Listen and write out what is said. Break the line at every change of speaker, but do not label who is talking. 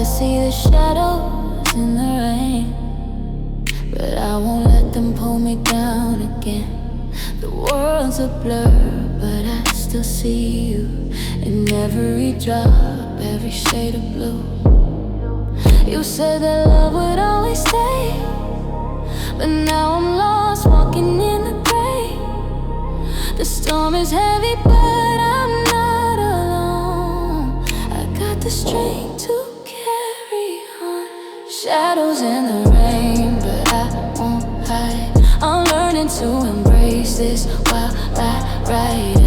see the shadows in the rain, but I won't let them pull me down again. The world's a blur, but I still see you in every drop, every shade of blue. You said that love would always stay, but now I'm lost, walking in the gray. The storm is heavy, but I'm not alone. I got the strength to carry on. Shadows in the rain, but I won't hide. I'm learning to embrace this while I ride.